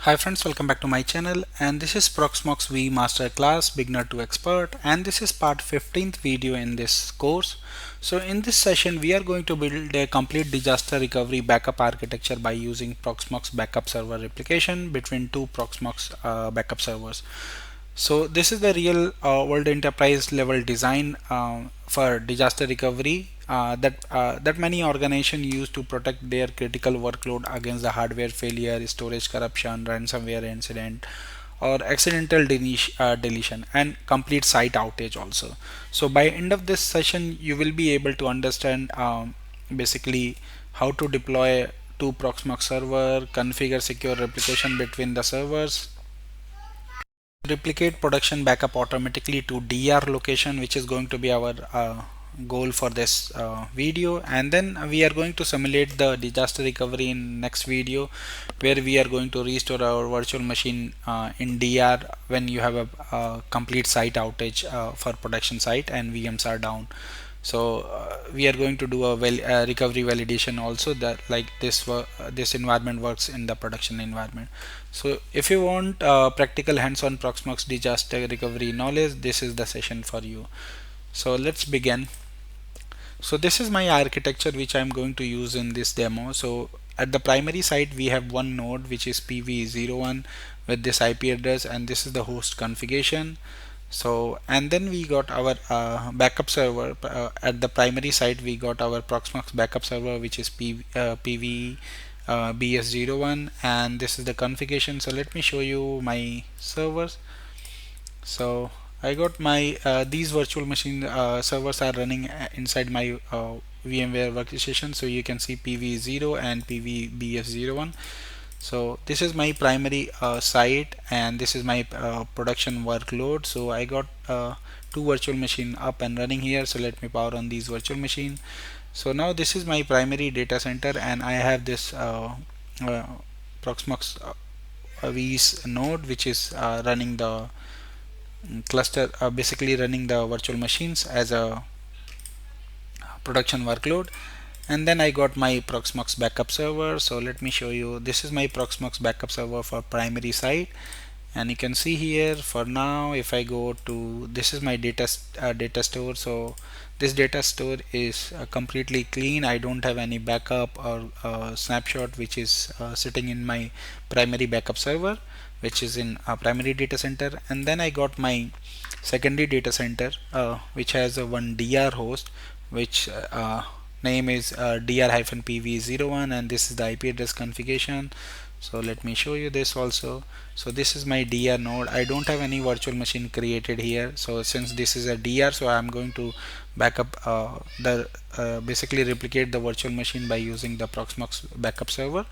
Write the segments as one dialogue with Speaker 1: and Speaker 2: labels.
Speaker 1: Hi friends, welcome back to my channel, and this is Proxmox VE Masterclass Beginner to Expert, and this is part 15th video in this course. So in this session we are going to build a complete disaster recovery backup architecture by using Proxmox Backup Server replication between two Proxmox backup servers. So this is the real world enterprise level design for disaster recovery that many organizations use to protect their critical workload against the hardware failure, storage corruption, ransomware incident, or accidental deletion and complete site outage also. So by end of this session, you will be able to understand basically how to deploy two Proxmox server, configure secure replication between the servers, replicate production backup automatically to DR location, which is going to be our goal for this video, and then we are going to simulate the disaster recovery in next video, where we are going to restore our virtual machine in DR when you have a complete site outage for production site and VMs are down. So we are going to do a recovery validation also, that like this environment works in the production environment. So if you want practical hands-on Proxmox disaster recovery knowledge, this is the session for you. So let's begin. So this is my architecture which I'm going to use in this demo. So at the primary site we have one node which is PV01 with this IP address, and this is the host configuration. So and then we got our backup server at the primary site. We got our Proxmox backup server which is PV BS01, and this is the configuration. So let me show you my servers. So I got my these virtual machine servers are running inside my VMware workstation. So you can see PV0 and PVBS01. So this is my primary site, and this is my production workload. So I got two virtual machine up and running here. So let me power on these virtual machine. So now this is my primary data center, and I have this Proxmox VE's node which is running the cluster, basically running the virtual machines as a production workload. And then I got my Proxmox backup server. So let me show you, this is my Proxmox backup server for primary site, and you can see here for now if I go to, this is my data store. So this data store is completely clean. I don't have any backup or snapshot which is sitting in my primary backup server, which is in a primary data center. And then I got my secondary data center which has a one DR host, which name is dr-pv01, and this is the IP address configuration. So let me show you this also. So this is my DR node. I don't have any virtual machine created here. So since this is a DR, so I'm going to backup basically replicate the virtual machine by using the Proxmox backup server.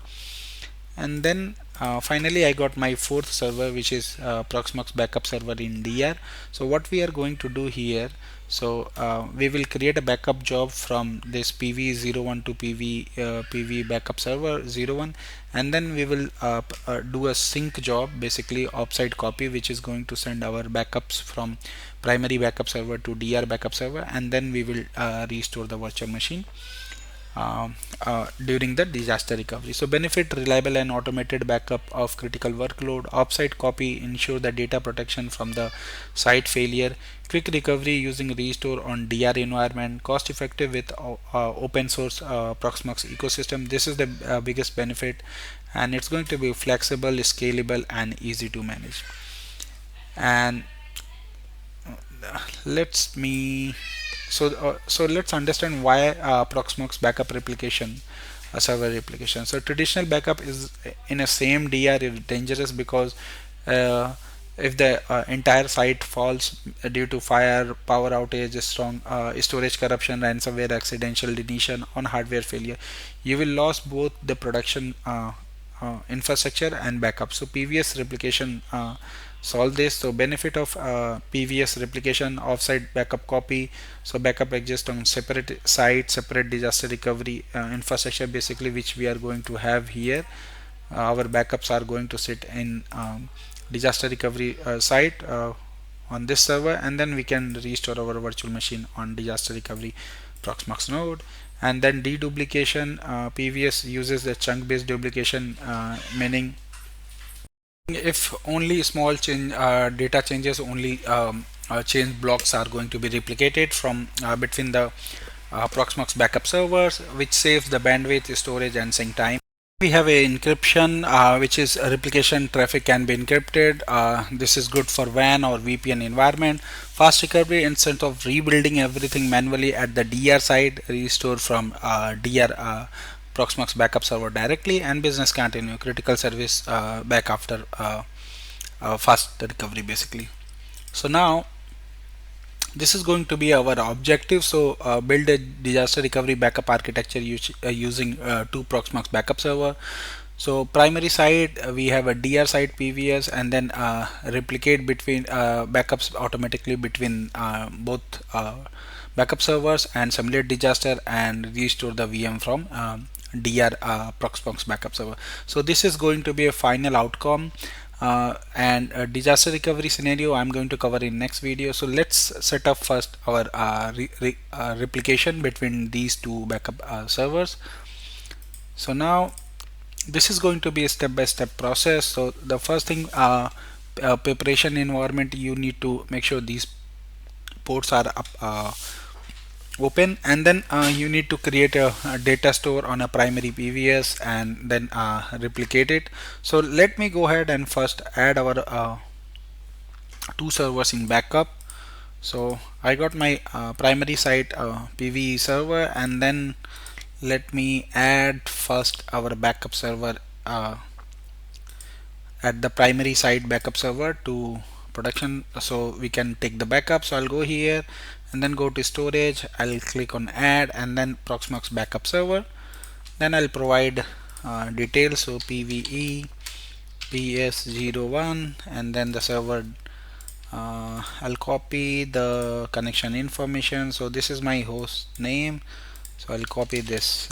Speaker 1: And then finally I got my fourth server, which is Proxmox backup server in DR. So what we are going to do here, so we will create a backup job from this PV01 to PV backup server 01, and then we will do a sync job, basically offsite copy, which is going to send our backups from primary backup server to DR backup server, and then we will restore the virtual machine during the disaster recovery. So benefit: reliable and automated backup of critical workload, offsite copy ensure the data protection from the site failure, quick recovery using restore on DR environment, cost effective with open source Proxmox ecosystem. This is the biggest benefit, and it's going to be flexible, scalable, and easy to manage. And let's me so let's understand why Proxmox backup replication, server replication. So traditional backup is in a same DR is dangerous because if the entire site falls due to fire, power outage, strong storage corruption, ransomware, accidental deletion, on hardware failure, you will lose both the production infrastructure and backup. So PVS replication solve this. So benefit of PVS replication: offsite backup copy. So backup exists on separate site, separate disaster recovery infrastructure, basically, which we are going to have here. Our backups are going to sit in disaster recovery site on this server, and then we can restore our virtual machine on disaster recovery Proxmox node. And then deduplication, PVS uses the chunk based duplication, meaning If only small change data changes, only change blocks are going to be replicated from between the Proxmox backup servers, which saves the bandwidth, storage, and sync time. We have a encryption, which is a replication traffic can be encrypted. This is good for WAN or VPN environment. Fast recovery instead of rebuilding everything manually at the DR side, restore from DR Proxmox backup server directly, and business continue critical service back after fast recovery basically. So now this is going to be our objective. So build a disaster recovery backup architecture using two Proxmox backup server. So primary side we have a DR side PBS, and then replicate between backups automatically between both backup servers, and simulate disaster and restore the VM from DR Proxmox backup server. So this is going to be a final outcome. And a disaster recovery scenario I'm going to cover in next video. So let's set up first our replication between these two backup servers. So now this is going to be a step-by-step process. So the first thing, preparation environment, you need to make sure these ports are up, open, and then you need to create a data store on a primary PVS and then replicate it. So let me go ahead and first add our two servers in backup. So I got my primary site PVE server, and then let me add first our backup server at the primary site backup server to production, so we can take the backup. So I'll go here and then go to storage. I'll click on add, and then Proxmox backup server. Then I'll provide details, so PVE PS01, and then the server. I'll copy the connection information. So this is my host name, so I'll copy this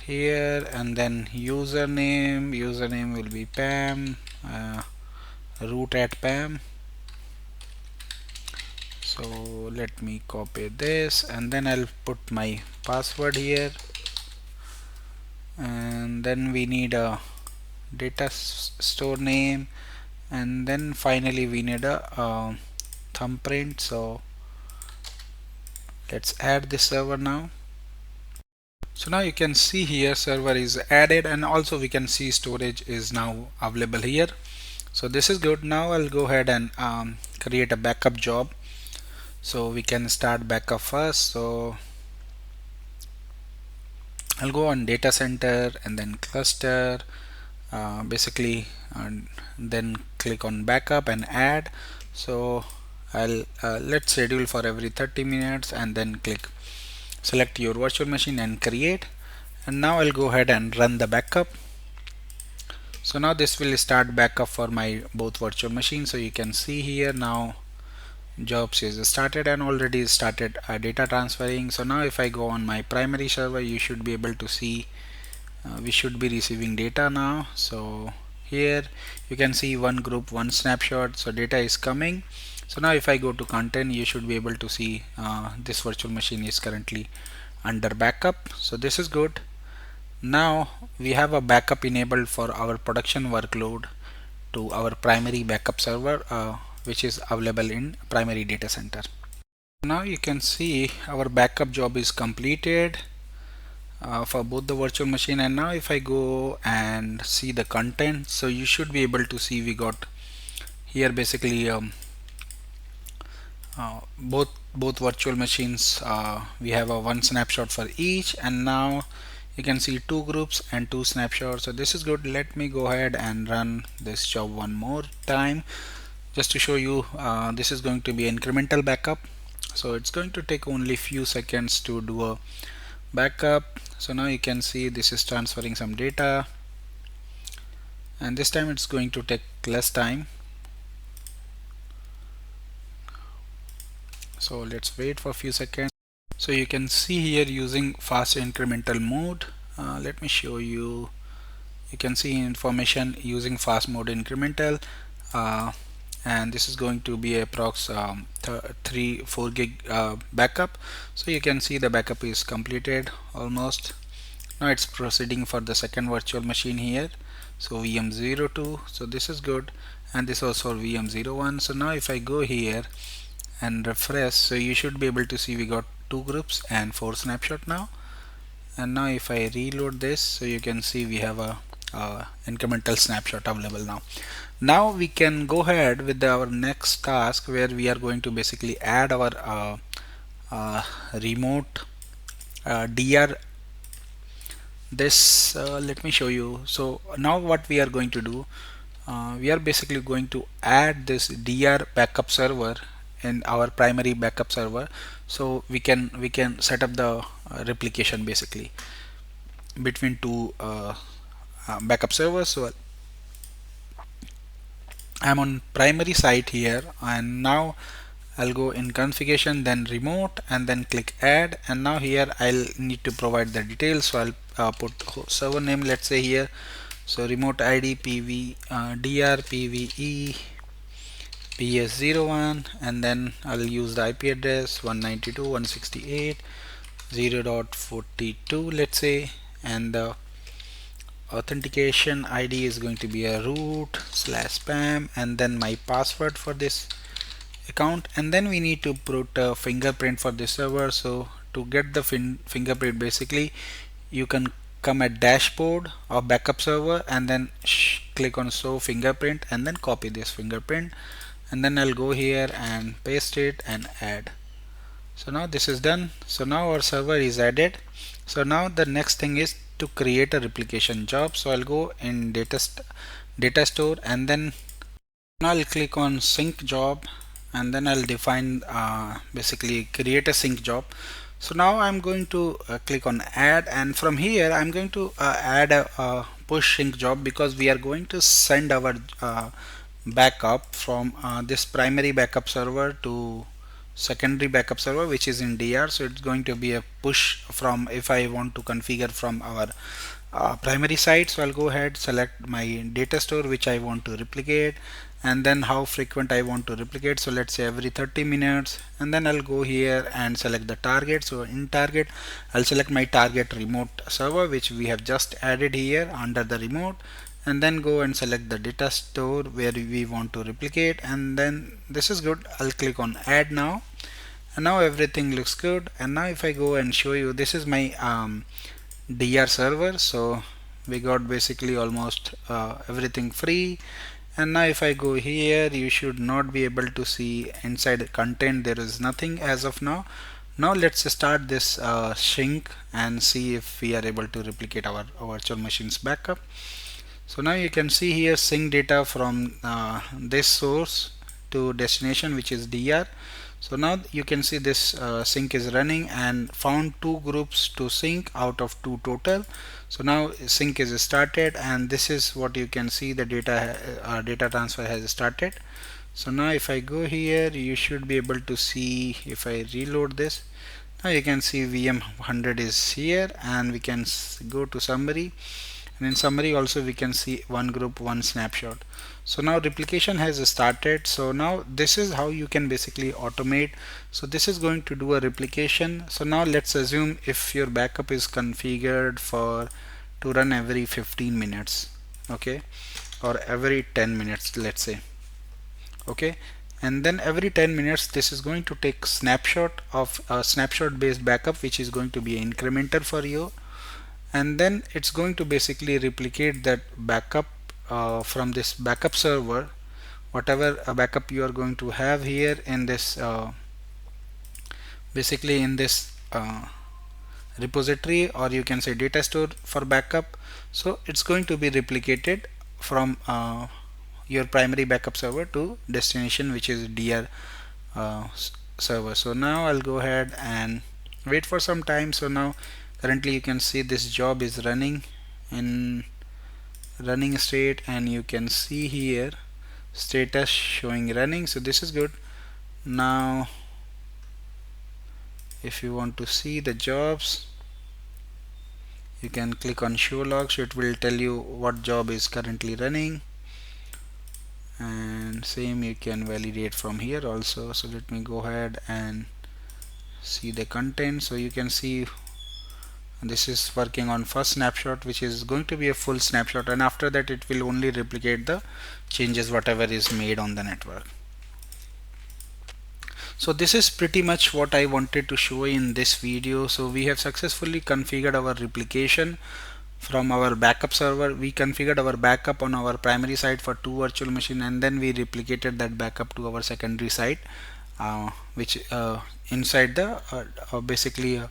Speaker 1: here, and then username will be Pam, root at Pam. So let me copy this, and then I'll put my password here, and then we need a data store name, and then finally we need a thumbprint. So let's add this server now. So now you can see here server is added, and also we can see storage is now available here. So this is good. Now I'll go ahead and create a backup job. So we can start backup first. So I'll go on data center and then cluster, basically, and then click on backup and add. So I'll let's schedule for every 30 minutes, and then click select your virtual machine and create. And now I'll go ahead and run the backup. So now this will start backup for my both virtual machines. So you can see here now jobs is started and already started data transferring. So now if I go on my primary server, you should be able to see we should be receiving data now. So here you can see one group, one snapshot, so data is coming. So now if I go to content, you should be able to see this virtual machine is currently under backup. So this is good. Now we have a backup enabled for our production workload to our primary backup server, which is available in primary data center. Now you can see our backup job is completed for both the virtual machine. And now if I go and see the content, so you should be able to see we got here basically both virtual machines, we have a one snapshot for each, and now you can see two groups and two snapshots. So this is good. Let me go ahead and run this job one more time just to show you. This is going to be incremental backup, so it's going to take only few seconds to do a backup. So now you can see this is transferring some data, and this time it's going to take less time. So let's wait for a few seconds. So you can see here using fast incremental mode. Let me show you. You can see information using fast mode incremental, and this is going to be a prox 4 gig backup. So you can see the backup is completed almost. Now it's proceeding for the second virtual machine here. so VM02, so this is good, and this also VM01. So now if I go here and refresh, so you should be able to see we got 2 groups and 4 snapshot now. And now if I reload this, so you can see we have a incremental snapshot available now. Now we can go ahead with our next task, where we are going to basically add our remote DR. This let me show you. So now what we are going to do, we are basically going to add this DR backup server in our primary backup server, so we can set up the replication basically between two backup servers. So I'm on primary site here, and now I'll go in configuration, then remote, and then click add. And now here I'll need to provide the details, so I'll put server name, let's say here, so remote ID PV DR PVE PS01, and then I'll use the IP address 192.168.0.42, let's say, and the authentication ID is going to be a root/spam, and then my password for this account. And then we need to put a fingerprint for this server. So to get the fingerprint, basically you can come at dashboard of backup server, and then click on show fingerprint, and then copy this fingerprint, and then I'll go here and paste it and add. So now this is done. So now our server is added. So now the next thing is to create a replication job. So I'll go in data store, and then now I'll click on sync job, and then I'll define basically create a sync job. So now I'm going to click on add, and from here I'm going to add a push sync job, because we are going to send our backup from this primary backup server to secondary backup server, which is in DR. So it's going to be a push from, if I want to configure from our primary site. So I'll go ahead, select my data store which I want to replicate, and then how frequent I want to replicate. So let's say every 30 minutes, and then I'll go here and select the target. So in target, I'll select my target remote server, which we have just added here under the remote, and then go and select the data store where we want to replicate. And then this is good. I'll click on add now, and now everything looks good. And now if I go and show you, this is my DR server. So we got basically almost everything free. And now if I go here, you should not be able to see inside the content. There is nothing as of now. Now let's start this sync and see if we are able to replicate our virtual machines backup. So now you can see here sync data from this source to destination, which is DR. So now you can see this sync is running, and found 2 groups to sync out of 2 total. So now sync is started, and this is what you can see, the data transfer has started. So now if I go here, you should be able to see, if I reload this, now you can see VM100 is here, and we can go to summary, and in summary also we can see one group, one snapshot. So now replication has started. So now this is how you can basically automate. So this is going to do a replication. So now let's assume if your backup is configured for to run every 15 minutes, okay, or every 10 minutes, let's say, okay, and then every 10 minutes this is going to take snapshot of a snapshot based backup, which is going to be incremental for you, and then it's going to basically replicate that backup from this backup server, whatever backup you are going to have here in this basically in this repository, or you can say data store for backup. So it's going to be replicated from your primary backup server to destination, which is DR server. So now I'll go ahead and wait for some time. So now currently you can see this job is running in running state, and you can see here status showing running. So this is good. Now if you want to see the jobs, you can click on show log, so it will tell you what job is currently running, and same you can validate from here also. So let me go ahead and see the content. So you can see This is working on first snapshot, which is going to be a full snapshot, and after that it will only replicate the changes whatever is made on the network. So this is pretty much what I wanted to show in this video. So we have successfully configured our replication from our backup server. We configured our backup on our primary site for 2 virtual machine, and then we replicated that backup to our secondary site, which inside the basically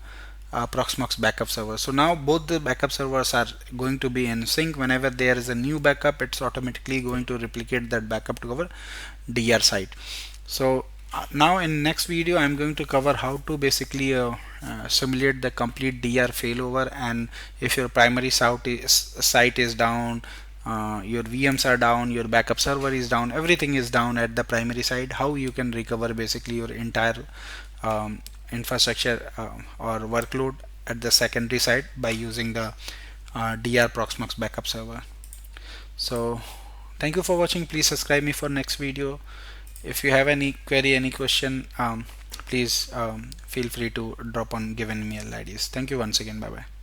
Speaker 1: Proxmox Backup Server. So now both the backup servers are going to be in sync. Whenever there is a new backup, it's automatically going to replicate that backup to our DR site. So now in next video I'm going to cover how to basically simulate the complete DR failover, and if your primary site is down, your VMs are down, your backup server is down, everything is down at the primary side, how you can recover basically your entire infrastructure or workload at the secondary side by using the DR Proxmox Backup Server. So thank you for watching. Please subscribe me for next video. If you have any query, any question, please feel free to drop on given email IDs. Thank you once again. Bye bye.